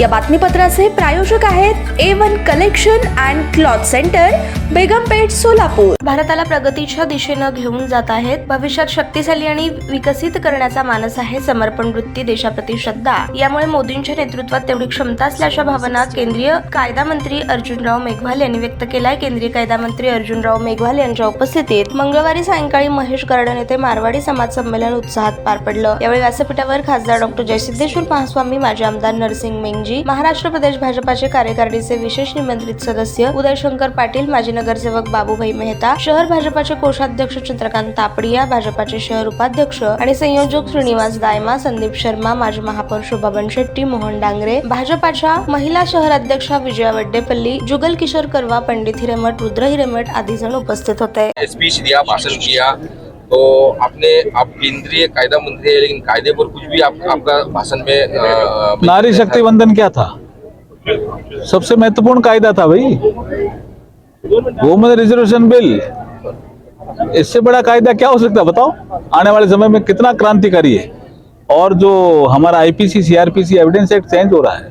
या बातमीपत्राचे प्रायोजक आहेत A1 collection and cloth centre, Begampeth, Solapur. भारताला प्रगतीच्या दिशेने घेऊन जात आहेत। भविष्यात शक्तिशाली आणि विकसित करण्याचा मानस आहे। समर्पण वृत्ती, देशाप्रती श्रद्धा, यामुळे मोदींच्या नेतृत्वात तेवढी क्षमता असल्याच्या भावना केंद्रीय कायदा मंत्री अर्जुनराव मेघवाल यांनी व्यक्त केलाय। केंद्रीय कायदा मंत्री अर्जुनराव मेघवाल यांच्या उपस्थितीत मंगळवारी सायंकाळी महेश गार्डन येथे मारवाडी समाज संमेलन उत्साहात पार पडलं। यावेळी व्यासपीठावर खासदार डॉ. जयसिद्धेश्वर महास्वामी, माजी आमदार नरसिंग मेंगजी, महाराष्ट्र प्रदेश भाजपाचे कार्यकारिणीचे विशेष निमंत्रित सदस्य उदयशंकर पाटील, माजी नगरसेवक बाबूभाई मेहता, शहर भाजपाचे कोषाध्यक्ष चंद्रकांत तापडिया, भाजपाचे शहर उपाध्यक्ष आणि संयोजक श्रीनिवास दायमा, संदीप शर्मा, माजी महापौर शोभा बनशेट्टी, मोहन डांगरे, भाजपाच्या महिला शहर अध्यक्षा विजया वड्डेपल्ली, जुगल किशोर करवा, पंडित हिरेमठ, रुद्र हिरेमठ आदि जण उपस्थित होते। स्पीच दिया, भाषण किया, तो आप केंद्रीय कायदा मंत्री है, लेकिन कायदे पर कुछ भी आपका भाषण में नारी शक्ति वंदन क्या था? सबसे महत्वपूर्ण कायदा था भाई, वुमेन रिजर्वेशन बिल। इससे बड़ा कायदा क्या हो सकता है बताओ? आने वाले समय में कितना क्रांतिकारी है। और जो हमारा IPC CrPC evidence act change हो रहा है,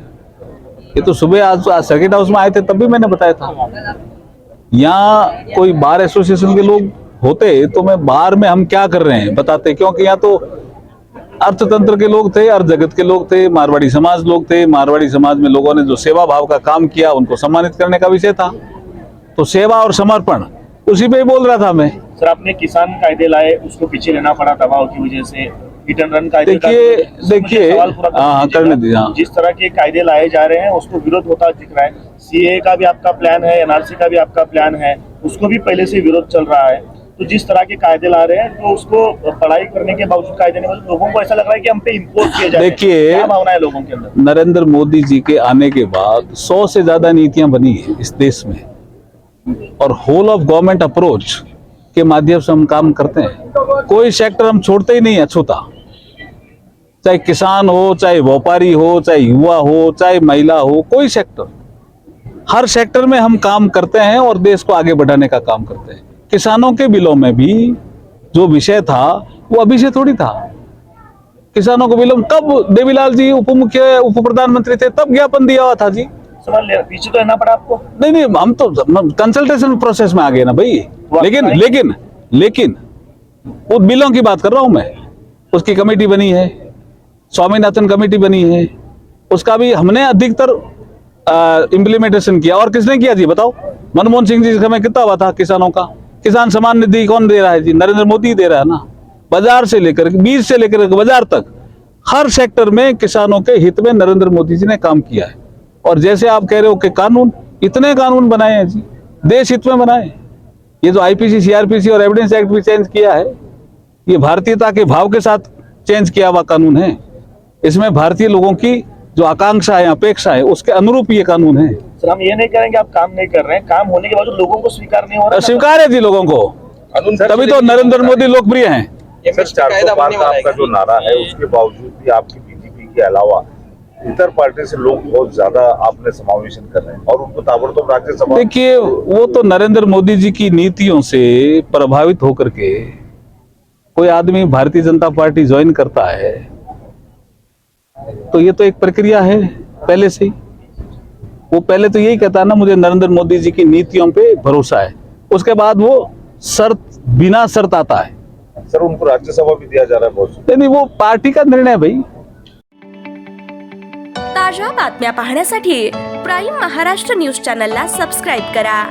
ये तो सुबह आज सर्किट हाउस में आए थे, तब भी मैंने बताया था। यहाँ कोई बार एसोसिएशन के लोग होते तो मैं बाहर में हम क्या कर रहे हैं बताते, क्योंकि यहाँ तो अर्थतंत्र के लोग थे, अर्थ जगत के लोग थे, मारवाड़ी समाज लोग थे। मारवाड़ी समाज में लोगों ने जो सेवा भाव का काम किया, उनको सम्मानित करने का विषय था। तो सेवा और समर्पण, उसी पे ही बोल रहा था मैं। सर, आपने किसान कायदे लाए, उसको पीछे लेना पड़ा दबाव की वजह से। हिट एंड रन कायदे देखिए करने दीजिए। जिस तरह के कायदे लाए जा रहे हैं उसको विरोध होता दिख रहा है। सीए का भी आपका प्लान है, एनआरसी का भी आपका प्लान है, उसको भी पहले से विरोध चल रहा है। तो जिस तरह के कायदे ला रहे हैं, तो उसको पढ़ाई करने के बावजूद कायदे नहीं, लोगों को ऐसा लग रहा है कि हम पे इम्पोज किए जा रहे हैं। देखिए, क्या भावना है लोगों के अंदर? नरेंद्र मोदी जी के आने के बाद 100 से ज्यादा नीतियां बनी है इस देश में, और होल ऑफ गवर्नमेंट अप्रोच के माध्यम से हम काम करते हैं। कोई सेक्टर हम छोड़ते ही नहीं है अछूता, चाहे किसान हो, चाहे व्यापारी हो, चाहे युवा हो, चाहे महिला हो, कोई सेक्टर, हर सेक्टर में हम काम करते हैं और देश को आगे बढ़ाने का काम करते हैं। किसानों के बिलों में भी जो विषय था वो अभी से थोड़ी था। किसानों को बिलों कब देवीलाल जी उप प्रधानमंत्री थे तब ज्ञापन दिया हुआ था जी। पीछे तो रहना पड़ा आपको? नहीं, हम तो कंसल्टेशन प्रोसेस में आ गए ना भाई। लेकिन वो बिलों की बात कर रहा हूं मैं। उसकी कमेटी बनी है, स्वामीनाथन कमेटी बनी है, उसका भी हमने अधिकतर इम्प्लीमेंटेशन किया। और किसने किया जी बताओ? मनमोहन सिंह जी समय कितना हुआ था किसानों का? किसान सम्मान निधि कौन दे रहा है जी? नरेंद्र मोदी दे रहा है ना। बाजार से लेकर बीज से लेकर बाजार तक हर सेक्टर में किसानों के हित में नरेंद्र मोदी जी ने काम किया है। और जैसे आप कह रहे हो कि कानून, इतने कानून बनाए हैं जी, देश हित में बनाए। ये जो आईपीसी सीआरपीसी और एविडेंस एक्ट भी चेंज किया है, ये भारतीयता के भाव के साथ चेंज किया हुआ कानून है। इसमें भारतीय लोगों की जो आकांक्षा है, अपेक्षा है, उसके अनुरूप ये कानून है। सर, हम ये नहीं करेंगे आप काम नहीं कर रहे हैं, काम होने के बावजूद लोगों को स्वीकार नहीं हो रहा। स्वीकार है जी लोगों को, तभी तो नरेंद्र मोदी लोकप्रिय हैं। सर, 405 का आपका जो नारा है, उसके बावजूद भी आपकी बीजेपी के अलावा इतर पार्टी से लोग बहुत ज्यादा आपने समावेशन कर रहे हैं और उनको ताबड़तोड़ राज्यसभा। देखिए, वो तो नरेंद्र मोदी जी की नीतियों से प्रभावित होकर के कोई आदमी भारतीय जनता पार्टी ज्वाइन करता है, तो ये तो एक प्रक्रिया है पहले से ही। वो पहले तो यही कहता है ना, मुझे नरेंद्र मोदी जी की नीतियों पे भरोसा है। उसके बाद वो बिना शर्त आता है। सर, उनको राज्यसभा भी दिया जा रहा है बहुत। नहीं, वो पार्टी का निर्णय है भाई। ताज्या बातम्या पाहण्यासाठी प्राईम महाराष्ट्र न्यूज चॅनलला सबस्क्राईब करा।